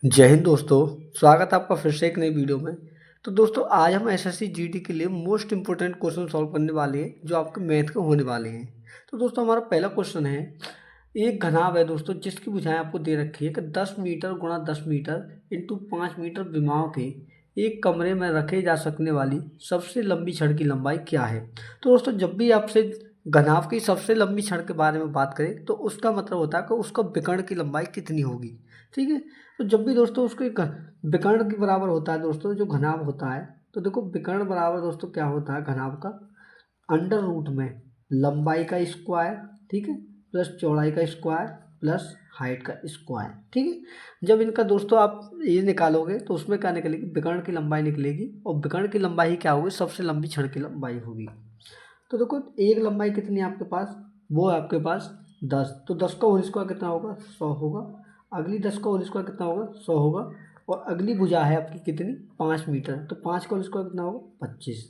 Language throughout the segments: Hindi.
जय हिंद दोस्तों। स्वागत है आपका फिर से एक नई वीडियो में। तो दोस्तों आज हम एसएससी जीडी के लिए मोस्ट इंपोर्टेंट क्वेश्चन सॉल्व करने वाले हैं जो आपके मैथ के होने वाले हैं। तो दोस्तों हमारा पहला क्वेश्चन है, एक घनाभ है दोस्तों जिसकी भुजाएं आपको दे रखी है कि 10 मीटर गुणा 10 मीटर इंटू 5 मीटर विमाओं के एक कमरे में रखे जा सकने वाली सबसे लंबी छड़ की लंबाई क्या है। तो दोस्तों जब भी आपसे घनाभ की सबसे लंबी छड़ के बारे में बात करें तो उसका मतलब होता है कि उसका विकर्ण की लंबाई कितनी होगी। ठीक है, तो जब भी दोस्तों उसके विकर्ण के बराबर होता है दोस्तों जो घनाभ होता है, तो देखो विकर्ण बराबर दोस्तों क्या होता है घनाभ का, अंडर रूट में लंबाई का स्क्वायर, ठीक है, प्लस चौड़ाई का स्क्वायर प्लस हाइट का स्क्वायर। ठीक है, जब इनका दोस्तों आप ये निकालोगे तो उसमें क्या निकलेगी, विकर्ण की लंबाई निकलेगी और विकर्ण की लंबाई ही क्या होगी, सबसे लंबी छड़ की लंबाई होगी। तो देखो एक लंबाई कितनी है आपके पास, वो है आपके पास 10, तो 10 का होल स्क्वायर कितना होगा, 100 होगा। अगली 10 का होल स्क्वायर कितना होगा, 100 होगा। और अगली भुजा है आपकी कितनी, 5 मीटर, तो 5 का होल स्क्वायर कितना होगा, 25।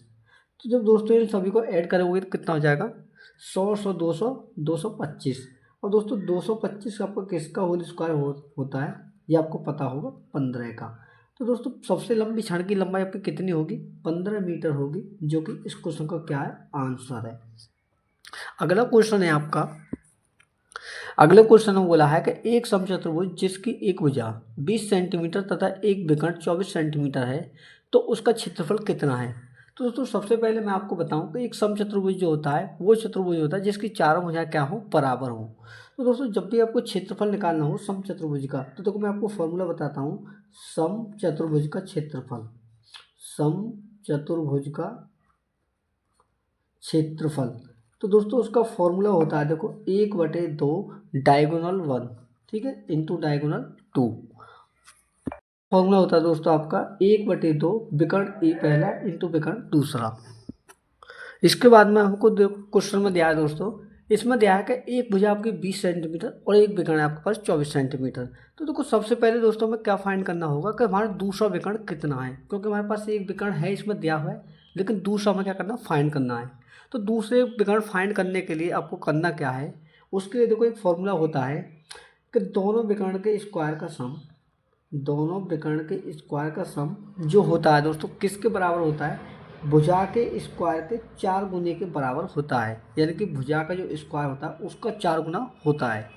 तो जब दोस्तों इन सभी को ऐड करोगे तो कितना हो जाएगा, 100 100 200 225। और दोस्तों 225 आपका किसका होल स्क्वायर होता है, ये आपको पता होगा 15 का। तो दोस्तों सबसे लंबी छड़ की लंबाई आपकी कितनी होगी, 15 मीटर होगी, जो कि इस क्वेश्चन का क्या है, आंसर है। अगला क्वेश्चन है आपका, अगले क्वेश्चन में बोला है कि एक समचतुर्भुज जिसकी एक भुजा 20 सेंटीमीटर तथा एक विकर्ण 24 सेंटीमीटर है, तो उसका क्षेत्रफल कितना है। तो दोस्तों सबसे पहले मैं आपको बताऊं कि एक समचतुर्भुज जो होता है वो चतुर्भुज होता है जिसकी चारों भुजाएं क्या हो, बराबर हो। तो दोस्तों जब भी आपको क्षेत्रफल निकालना हो समचतुर्भुज का, तो देखो मैं आपको फॉर्मूला बताता हूँ, समचतुर्भुज का क्षेत्रफल, समचतुर्भुज का क्षेत्रफल। तो दोस्तों उसका फॉर्मूला होता है देखो 1/2 डायगोनल 1, ठीक है, इंटू डायगोनल 2। फॉर्मूला होता है दोस्तों आपका 1/2 विकर्ण ए पहला इंटू विकर्ण दूसरा। इसके बाद में हमको क्वेश्चन में दिया है दोस्तों, इसमें दिया है कि एक भुजा आपकी 20 सेंटीमीटर और एक विकर्ण है आपके पास 24 सेंटीमीटर। तो देखो सबसे पहले दोस्तों में क्या फाइंड करना होगा कि हमारा दूसरा विकर्ण कितना है, क्योंकि हमारे पास एक विकर्ण है इसमें दिया हुआ है, लेकिन दूसरा हमें क्या करना, फाइंड करना है। तो दूसरे विकर्ण फाइंड करने के लिए आपको करना क्या है, उसके लिए देखो एक फॉर्मूला होता है कि दोनों विकर्ण के स्क्वायर का सम, दोनों विकर्ण के स्क्वायर का सम जो होता है दोस्तों किसके बराबर होता है, भुजा के स्क्वायर के 4 गुने के बराबर होता है। यानी कि भुजा का जो स्क्वायर होता है उसका 4 गुना होता है।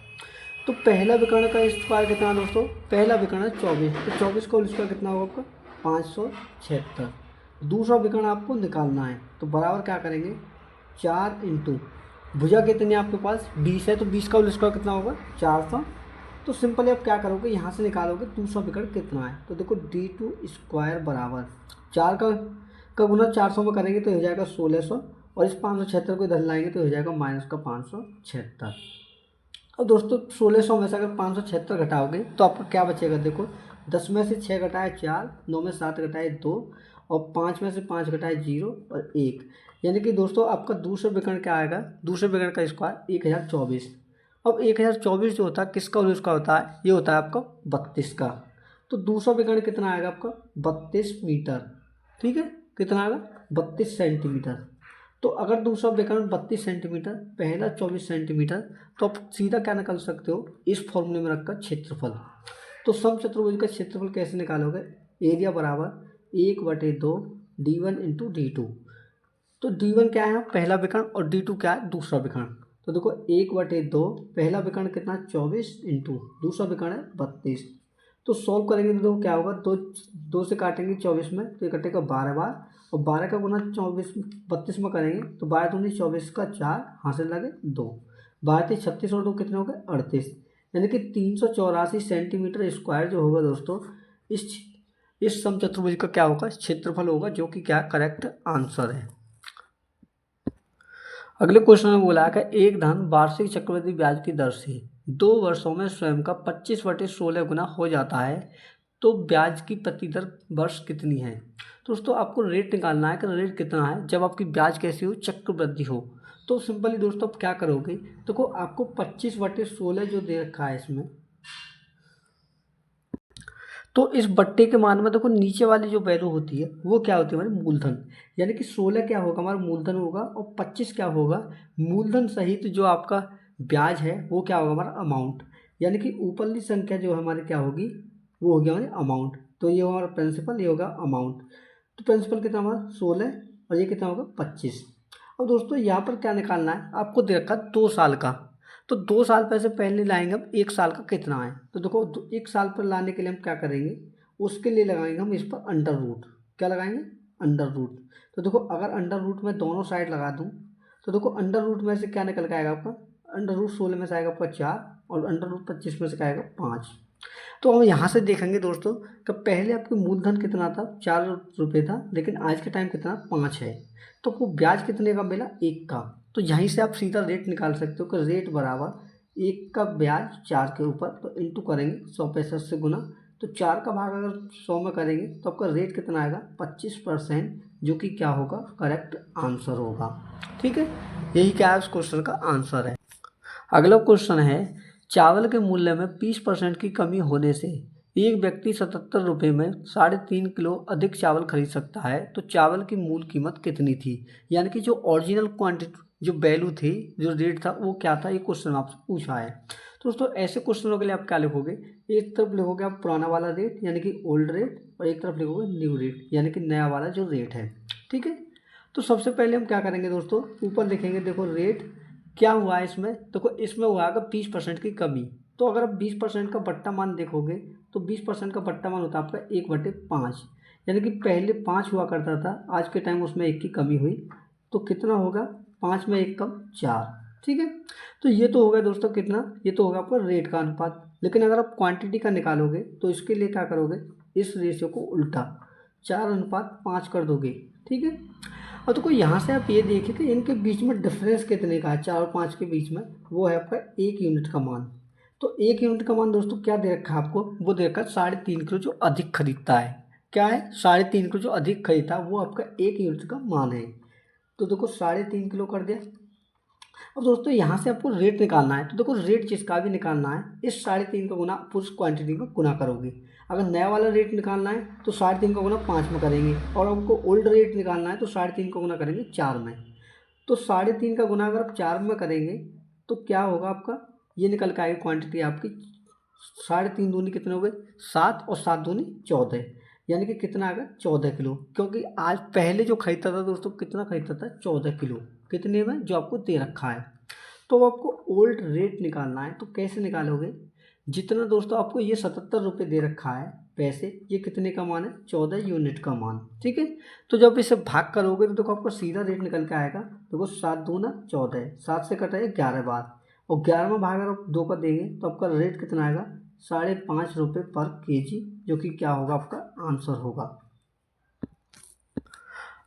तो पहला विकर्ण का स्क्वायर कितना है दोस्तों, पहला विकर्ण है 24, तो 24 का होल स्क्वायर कितना होगा आपका, 576। दूसरा विकर्ण आपको निकालना है, तो बराबर क्या करेंगे, 4 इंटू भुजा कितनी है आपके पास 20 है, तो 20 का होल स्क्वायर कितना होगा, 400। तो सिंपली आप क्या करोगे, यहाँ से निकालोगे दूसरा विकर्ण कितना है, तो देखो d2 स्क्वायर बराबर 4 का गुना 400 में करेंगे तो हो जाएगा 1600, और इस 576 को इधर लाएंगे तो हो जाएगा माइनस का 576। और दोस्तों 1600 में से अगर 576 घटाओगे तो आपका क्या बचेगा, देखो 10 में से 6 घटाए 4, 9 में 7 घटाए 2, और 5 में से 5 घटाए 0 और 1। यानी कि दोस्तों आपका दूसरे विकर्ण क्या आएगा, दूसरे विकर्ण का स्क्वायर 1024। अब 1024 जो होता है किसका और उसका होता है, ये होता है आपका 32 का। तो दूसरा विकर्ण कितना आएगा आपका, 32 मीटर, ठीक है, कितना आएगा 32 सेंटीमीटर। तो अगर दूसरा विकर्ण 32 सेंटीमीटर, पहला 24 सेंटीमीटर, तो आप सीधा क्या निकाल सकते हो, इस फॉर्मूले में रखकर क्षेत्रफल। तो समचतुर्भुज का क्षेत्रफल कैसे निकालोगे, एरिया बराबर 1/2 d1 इंटू d2। तो d1 क्या है, पहला विकर्ण, और d2 क्या है, दूसरा विकर्ण। तो देखो 1/2, पहला विकर्ण कितना 24 इंटू दूसरा विकर्ण है 32। तो सॉल्व करेंगे तो देखो क्या होगा, दो दो से काटेंगे 24 में तो ये कटेगा 12 बार, और 12 का गुना 24 32 में करेंगे तो 12 दूनी 24 का 4 हासिल लगे 2, 12 36 और 2 कितने हो गए 38। यानी कि 384 सेंटीमीटर स्क्वायर जो होगा दोस्तों इस इस समचतुर्भुज का क्या होगा, क्षेत्रफल होगा, जो कि क्या करेक्ट आंसर है। अगले क्वेश्चन में बोला है कि एक धन वार्षिक चक्रवृद्धि ब्याज की दर से 2 वर्षों में स्वयं का 25/16 गुना हो जाता है, तो ब्याज की प्रति दर वर्ष कितनी है। तो दोस्तों आपको रेट निकालना है कि रेट कितना है जब आपकी ब्याज कैसी हो, चक्रवृद्धि हो। तो सिंपली दोस्तों आप क्या करोगे, देखो आपको 25/16 जो दे रखा है इसमें, तो इस बट्टे के मान में देखो नीचे वाली जो वैल्यू होती है वो क्या होती है, हमारी मूलधन। यानी कि 16 क्या होगा, हमारा मूलधन होगा, और 25 क्या होगा, मूलधन सहित जो आपका ब्याज है वो क्या होगा, हमारा अमाउंट। यानी कि ऊपरली संख्या जो हमारी क्या होगी, वो हो गया हमारे अमाउंट। तो ये हमारा प्रिंसिपल, ये होगा अमाउंट। तो प्रिंसिपल कितना हमारा 16 और ये कितना होगा 25। अब दोस्तों यहाँ पर क्या निकालना है, आपको दे रखा 2 साल का। तो 2 साल पैसे पहले लाएंगे हम, 1 साल का कितना है। तो देखो 1 साल पर लाने के लिए हम क्या करेंगे, उसके लिए लगाएंगे हम इस पर अंडर रूट। क्या लगाएंगे, अंडर रूट। तो देखो अगर अंडर रूट में दोनों साइड लगा दूँ तो देखो अंडर रूट में से क्या निकल के आएगा आपका, अंडर रूट 16 में से आएगा आपका 4 और अंडर रूट 25 में से क्या आएगा 5। तो हम यहाँ से देखेंगे दोस्तों कि पहले आपके मूलधन कितना था, 4 रुपये था, लेकिन आज के टाइम कितना 5 है। तो आपको ब्याज कितने का मिला, 1 का। तो यहीं से आप सीधा रेट निकाल सकते हो कि रेट बराबर 1 का ब्याज 4 के ऊपर, तो इंटू करेंगे 165 से गुना। तो 4 का भाग अगर 100 में करेंगे तो आपका रेट कितना आएगा 25%, जो कि क्या होगा, करेक्ट आंसर होगा। ठीक है, यही क्या है उस क्वेश्चन का आंसर है। अगला क्वेश्चन है, चावल के मूल्य में 20% की कमी होने से एक व्यक्ति 77 रुपये में 3.5 किलो अधिक चावल खरीद सकता है, तो चावल की मूल कीमत कितनी थी। यानी कि जो ओरिजिनल क्वांटिटी, जो वैल्यू थी, जो रेट था, वो क्या था, ये क्वेश्चन आपसे पूछा है। तो दोस्तों ऐसे क्वेश्चनों के लिए आप क्या लिखोगे, एक तरफ लिखोगे आप पुराना वाला रेट यानी कि ओल्ड रेट, और एक तरफ लिखोगे न्यू रेट यानी कि नया वाला जो रेट है। ठीक है, तो सबसे पहले हम क्या करेंगे दोस्तों, ऊपर लिखेंगे, देखो रेट क्या हुआ है इसमें, देखो इसमें हुआ है 20% की कमी। तो अगर आप 20% का बट्टा मान देखोगे तो 20% का बट्टा मान होता है आपका 1/5, यानी कि पहले 5 हुआ करता था, आज के टाइम उसमें 1 की कमी हुई, तो कितना होगा, 5 में 1 कम 4। ठीक है, तो ये तो होगा दोस्तों कितना, ये तो होगा आपका रेट का अनुपात। लेकिन अगर आप क्वांटिटी का निकालोगे तो इसके लिए क्या करोगे, इस रेशियो को उल्टा 4:5 कर दोगे। ठीक है, और तो कोई यहाँ से आप ये देखिए कि इनके बीच में डिफरेंस कितने का है, 4 और 5 के बीच में, वो है आपका 1 यूनिट का मान। तो 1 यूनिट का मान दोस्तों क्या दे रखा है आपको, वो दे रखा है 3.5 किलो जो अधिक खरीदता है। क्या है, 3.5 किलो जो अधिक खरीदता है वो आपका 1 यूनिट का मान है। तो देखो 3.5 किलो कर दिया। अब दोस्तों यहाँ से आपको रेट निकालना है, तो देखो रेट जिसका भी निकालना है, इस 3.5 का गुना उस क्वांटिटी में गुना करोगे। अगर नया वाला रेट निकालना है तो 3.5 का गुना 5 में करेंगे, और आपको ओल्ड रेट निकालना है तो 3.5 का गुना करेंगे 4 में। तो 3.5 का गुना अगर आप 4 में करेंगे तो क्या होगा आपका, ये निकल के आएगी क्वांटिटी आपकी, 3.5 दूनी कितने हो गए 7, और 7 दूनी 14, यानी कि कितना आ गया 14 किलो। क्योंकि आज पहले जो खरीदता था दोस्तों, कितना खरीदता था 14 किलो, कितने में, जो आपको दे रखा है। तो आपको ओल्ड रेट निकालना है, तो कैसे निकालोगे, जितना दोस्तों आपको ये 77 रुपये दे रखा है पैसे, ये कितने का मान है, 14 यूनिट का मान। ठीक है, तो जब इसे भाग करोगे तो देखो आपको सीधा रेट निकल के आएगा। देखो 7 दूना 14, 7 से कटा है 11 बार, और 11वां भाग अगर आप 2 का देंगे तो आपका रेट कितना आएगा, 5.5 रुपये पर केजी, जो कि क्या होगा, आपका आंसर होगा।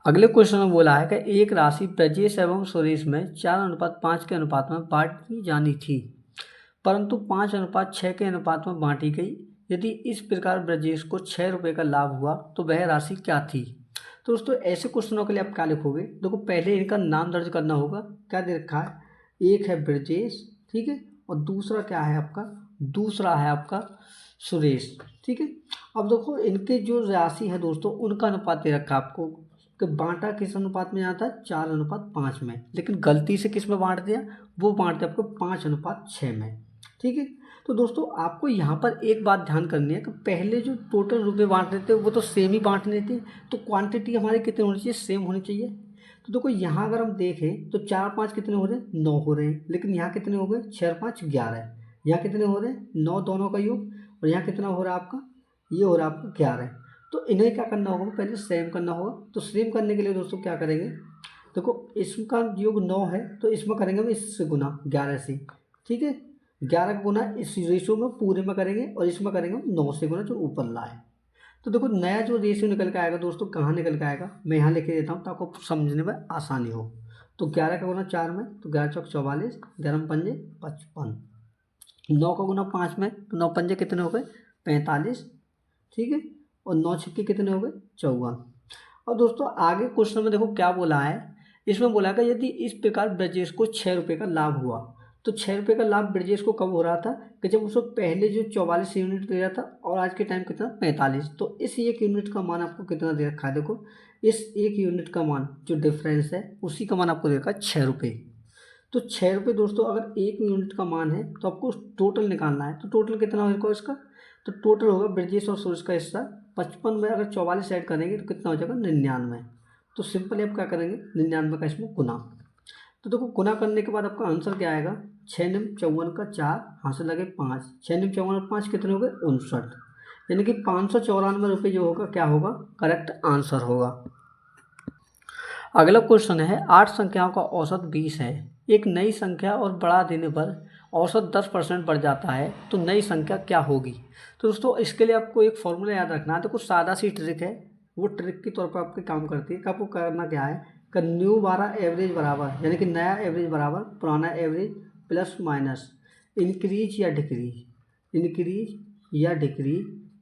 अगले क्वेश्चन में बोला है कि एक राशि ब्रजेश एवं सुरेश में 4:5 के अनुपात में बांटी जानी थी, परंतु 5:6 के अनुपात में बांटी गई। यदि इस प्रकार ब्रजेश को 6 रुपये का लाभ हुआ तो वह राशि क्या थी। तो दोस्तों ऐसे क्वेश्चनों के लिए आप क्या लिखोगे, देखो पहले इनका नाम दर्ज करना होगा। क्या दे रखा है, एक है ब्रजेश, ठीक है, और दूसरा क्या है आपका, दूसरा है आपका सुरेश। ठीक है, अब देखो इनके जो राशि है दोस्तों, उनका अनुपात दे रखा है आपको कि बांटा किस अनुपात में जाता है, 4:5 में, लेकिन गलती से किस में बांट दिया, वो बांट दिया आपको 5:6 में। ठीक है, तो दोस्तों आपको यहाँ पर एक बात ध्यान करनी है कि पहले जो टोटल रुपए बांट रहे थे वो तो सेम ही बांटने थे, तो क्वांटिटी हमारी कितनी होनी चाहिए, सेम होनी चाहिए। तो देखो यहाँ अगर हम देखें तो 4-5 कितने हो रहे हैं, 9 हो रहे हैं, लेकिन यहाँ कितने हो गए, 6-5 11, यहाँ कितने हो रहे हैं, 9 दोनों का योग, और यहाँ कितना हो रहा है आपका, ये हो रहा है आपका 11। तो इन्हें क्या करना होगा, पहले सेम करना होगा। तो सेम करने के लिए दोस्तों क्या करेंगे, देखो इसका योग 9 है तो इसमें करेंगे हम इससे गुना 11 से। ठीक है, 11 का गुना इस रेशियो में पूरे में करेंगे, और इसमें करेंगे हम 9 से गुना जो ऊपर लाए। तो देखो नया जो रेशियो निकल के आएगा दोस्तों, कहाँ निकल के आएगा, मैं यहाँ लिख देता हूँ ताकि समझने में आसानी हो। तो 11 का गुना 4 में, तो 11 चौक 44, 11 पंजे 55, 9 का गुना 5 में, तो 9 पंजे कितने हो गए 45। ठीक है, और 9 छक्के कितने हो गए 54। और दोस्तों आगे क्वेश्चन में देखो क्या बोला है, इसमें बोला कि यदि इस प्रकार ब्रजेश को 6 रुपये का लाभ हुआ, तो 6 रुपये का लाभ ब्रजेश को कब हो रहा था, कि जब उसको पहले जो 44 यूनिट दे रहा था और आज के टाइम कितना 45। तो इस 1 यूनिट का मान आपको कितना दे रखा है, देखो इस 1 यूनिट का मान जो डिफरेंस है उसी का मान आपको दे रखा है 6 रुपये। तो 6 रुपये दोस्तों अगर 1 यूनिट का मान है तो आपको टोटल निकालना है, तो टोटल कितना होगा इसका, तो टोटल होगा ब्रजेश और सूरज का हिस्सा 55 में अगर 44 ऐड करेंगे तो कितना हो जाएगा 99। तो सिंपली आप क्या करेंगे 99 का इसमें गुना। तो देखो गुना करने के बाद आपका आंसर क्या आएगा 6×9 = 54 का 4 हाथ से लगे 5, 6×9 = 5 कितने हो गए 59, यानी कि 594 रुपये जो होगा क्या होगा करेक्ट आंसर होगा। अगला क्वेश्चन है 8 संख्याओं का औसत 20 है, एक नई संख्या और बढ़ा देने पर औसत 10% बढ़ जाता है, तो नई संख्या क्या होगी। तो दोस्तों इसके लिए आपको एक फॉर्मूला याद रखना है। तो कुछ सादा सी ट्रिक है, वो ट्रिक के तौर पर आपके काम करती है कि आपको करना क्या है कि न्यू बारह एवरेज बराबर यानी कि नया एवरेज बराबर पुराना एवरेज प्लस माइनस इंक्रीज या डिक्रीज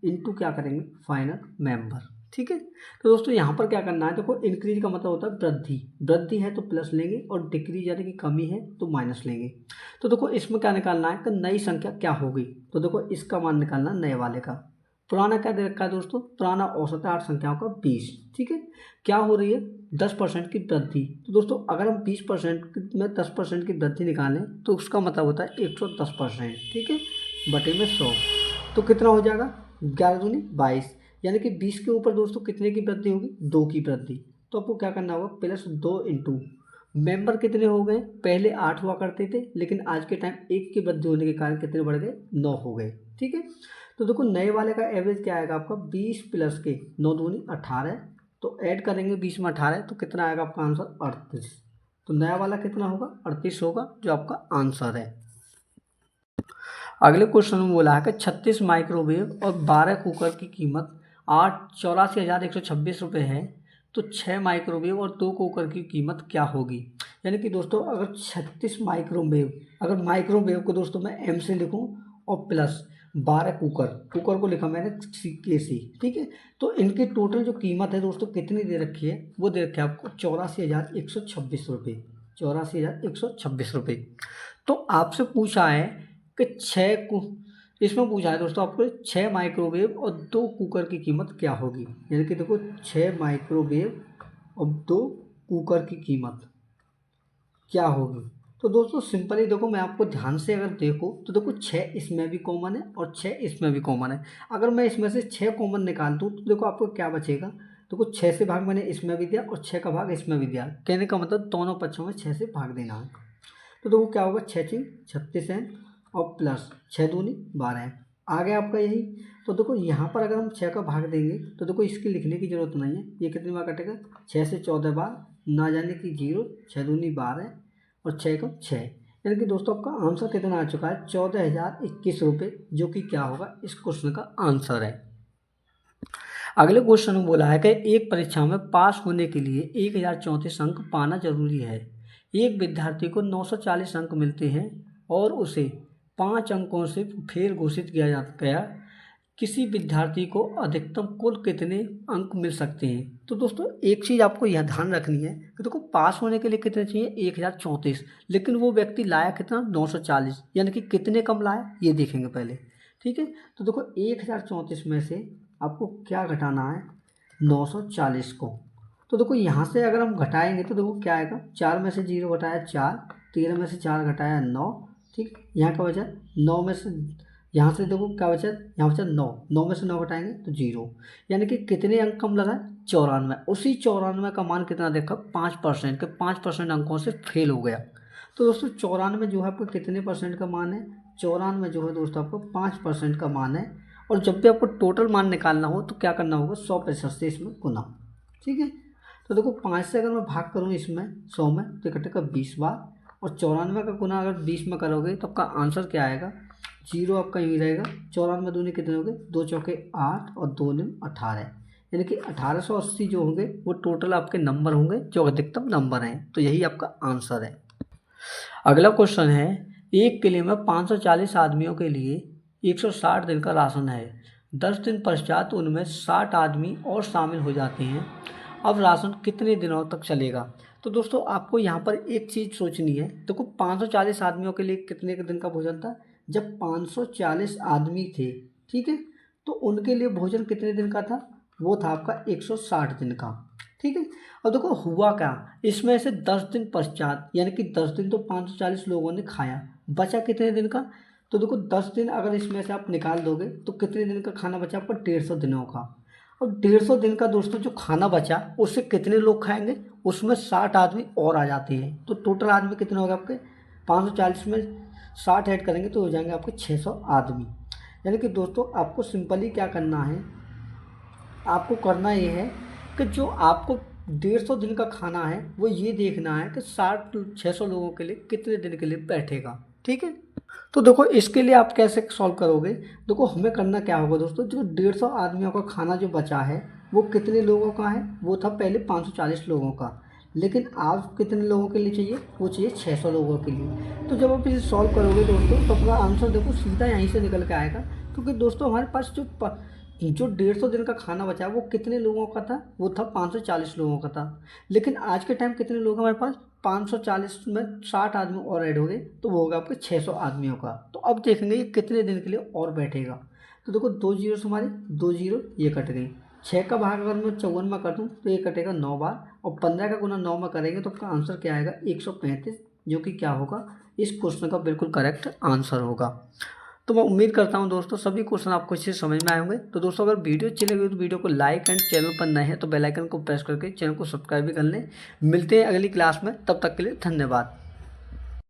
इनटू क्या करेंगे फाइनल मेंबर। ठीक है, तो दोस्तों यहाँ पर क्या करना है, देखो इंक्रीज का मतलब होता है वृद्धि है तो प्लस लेंगे और डिक्रीज यानी कि कमी है तो माइनस लेंगे। तो देखो इसमें क्या निकालना है कि नई संख्या क्या होगी। तो देखो इसका मान निकालना नए वाले का। पुराना क्या दे रखा है दोस्तों, पुराना औसत है 8 संख्याओं का 20। ठीक है, क्या हो रही है 10% की वृद्धि। तो दोस्तों अगर हम 20% में 10% की वृद्धि निकालें तो उसका मतलब होता है 110%। ठीक है, बटे में 100 तो कितना हो जाएगा 11 दूनी 22, यानी कि 20 के ऊपर दोस्तों कितने की वृद्धि होगी 2 की वृद्धि। तो आपको क्या करना होगा प्लस 2 इंटू मेंबर कितने हो गए, पहले 8 हुआ करते थे लेकिन आज के टाइम 1 की वृद्धि होने के कारण कितने बढ़ गए 9 हो गए। ठीक है, तो देखो नए वाले का एवरेज क्या आएगा आपका 20 प्लस के 9 दूनी 18, तो ऐड करेंगे 20 में 18 तो कितना आएगा आपका आंसर 38। तो नया वाला कितना होगा 38 होगा जो आपका आंसर है। अगले क्वेश्चन में बोला है कि 36 माइक्रोवेव और 12 कुकर की कीमत 84,126 रुपये है, तो 6 माइक्रोवेव और 2 कुकर की कीमत क्या होगी। यानी कि दोस्तों अगर 36 माइक्रोवेव, अगर माइक्रोवेव को दोस्तों मैं एम से लिखूं और प्लस 12 कुकर को लिखा मैंने के से। ठीक है, तो इनकी टोटल जो कीमत है दोस्तों कितनी दे रखी है, वो दे रखी है आपको 84,126 रुपये, 84,126 रुपये। तो आपसे पूछा है कि इसमें पूछा है दोस्तों आपको 6 माइक्रोवेव और 2 कुकर की कीमत क्या होगी। यानी कि देखो 6 माइक्रोवेव और 2 कुकर की कीमत क्या होगी। तो दोस्तों सिंपली देखो मैं आपको ध्यान से अगर देखो तो देखो 6 इसमें भी कॉमन है और 6 इसमें भी कॉमन है। अगर मैं इसमें से 6 कॉमन निकाल दूँ तो देखो आपको क्या बचेगा। देखो 6 से भाग मैंने इसमें भी दिया और 6 का भाग इसमें भी दिया, कहने का मतलब दोनों पक्षों में 6 से भाग देना है। तो देखो क्या होगा 6 × 36 है और प्लस 6 दूनी 12 है, आ गया आपका यही। तो देखो यहाँ पर अगर हम 6 का भाग देंगे तो देखो इसकी लिखने की जरूरत नहीं है, ये कितनी बार कटेगा 6 से 14 बार, ना जाने की 0, 6 दूनी 12 और 6 को 6, यानी कि दोस्तों आपका आंसर कितना आ चुका है 14,021 रुपये, जो कि क्या होगा इस क्वेश्चन का आंसर है। अगले क्वेश्चन में बोला है कि एक परीक्षा में पास होने के लिए 1034 अंक पाना जरूरी है। एक विद्यार्थी को 940 अंक मिलते हैं और उसे 5 अंकों से फेल घोषित किया गया, किसी विद्यार्थी को अधिकतम कुल कितने अंक मिल सकते हैं। तो दोस्तों एक चीज़ आपको यह ध्यान रखनी है कि देखो पास होने के लिए कितने चाहिए 1034, लेकिन वो व्यक्ति लाया कितना 940, यानी कि कितने कम लाया ये देखेंगे पहले। ठीक है, तो देखो 1034 में से आपको क्या घटाना है 940 को। तो देखो यहाँ से अगर हम घटाएंगे तो देखो क्या आएगा, 4 में से 0 घटाया 4, 13 में से 4 घटाया 9। ठीक, यहाँ का बचा 9 में से, यहाँ से देखो क्या बचा, यहाँ बचा 9, 9 में से 9 घटाएंगे तो 0, यानी कि कितने अंक कम लगा 94। उसी 94 का मान कितना देखा 5% के 5% अंकों से फेल हो गया। तो दोस्तों 94 जो है आपको कितने परसेंट का मान है, 94 जो है दोस्तों आपको 5% का मान है। और जब भी आपको टोटल मान निकालना हो तो क्या करना होगा 100% से इसमें गुना। ठीक है, तो देखो 5 से अगर मैं भाग करूँ इसमें 100 में तो कटेगा 20 बार, और 94 का गुना अगर 20 में करोगे तो आपका आंसर क्या आएगा 0 आपका यूँ रहेगा। 94 दूनी कितने हो गए 2 चौके 8 और 2 निम 18, यानी कि 1880 जो होंगे वो टोटल आपके नंबर होंगे जो अधिकतम नंबर हैं। तो यही आपका आंसर है। अगला क्वेश्चन है एक किले में 540 आदमियों के लिए 160 दिन का राशन है। 10 दिन पश्चात उनमें 60 आदमी और शामिल हो जाते हैं। अब राशन कितने दिनों तक चलेगा। तो दोस्तों आपको यहाँ पर एक चीज़ सोचनी है। देखो 540 आदमियों के लिए कितने के दिन का भोजन था, जब 540 आदमी थे ठीक है, तो उनके लिए भोजन कितने दिन का था, वो था आपका 160 दिन का। ठीक है, अब देखो हुआ क्या, इसमें से 10 दिन पश्चात, यानी कि 10 दिन तो 540 लोगों ने खाया, बचा कितने दिन का तो देखो 10 दिन अगर इसमें से आप निकाल दोगे तो कितने दिन का खाना बचा आपका, 150 दिनों का। और 150 दिन का दोस्तों जो खाना बचा उससे कितने लोग खाएंगे, उसमें 60 आदमी और आ जाते हैं। तो टोटल आदमी कितने हो गए आपके, 540 में 60 ऐड करेंगे तो हो जाएंगे आपके 600 आदमी। यानी कि दोस्तों आपको सिंपली क्या करना है, आपको करना ये है कि जो आपको 150 दिन का खाना है वो ये देखना है कि 600 लोगों के लिए कितने दिन के लिए बैठेगा। ठीक है, तो देखो इसके लिए आप कैसे सॉल्व करोगे। देखो हमें करना क्या होगा दोस्तों, जो 150 आदमियों का खाना जो बचा है वो कितने लोगों का है, वो था पहले 540 लोगों का, लेकिन आप कितने लोगों के लिए चाहिए, वो चाहिए 600 लोगों के लिए। तो जब आप इसे सॉल्व करोगे दोस्तों तो अपना आंसर देखो सीधा यहीं से निकल के आएगा। क्योंकि दोस्तों हमारे पास जो 150 दिन का खाना बचा है वो कितने लोगों का था, वो था 540 लोगों का था। लेकिन आज के टाइम कितने लोग हैं हमारे पास, 540 में 60 आदमी और ऐड हो गए तो वो होगा आपके 600 आदमियों का। तो अब देखेंगे ये कितने दिन के लिए और बैठेगा। तो देखो 2 जीरो से हमारे 2 जीरो ये कट गई। 6 का भाग अगर मैं 54 में कर दूँ तो ये कटेगा 9 बार, और 15 का गुना 9 में करेंगे तो आपका आंसर क्या आएगा, 135, जो कि क्या होगा, इस क्वेश्चन का बिल्कुल करेक्ट आंसर होगा। तो मैं उम्मीद करता हूं दोस्तों सभी क्वेश्चन आपको अच्छे से समझ में आए होंगे। तो दोस्तों अगर वीडियो अच्छी लगी तो वीडियो को लाइक एंड चैनल पर नए हैं तो बेल आइकन को प्रेस करके चैनल को सब्सक्राइब भी कर लें। मिलते हैं अगली क्लास में, तब तक के लिए धन्यवाद।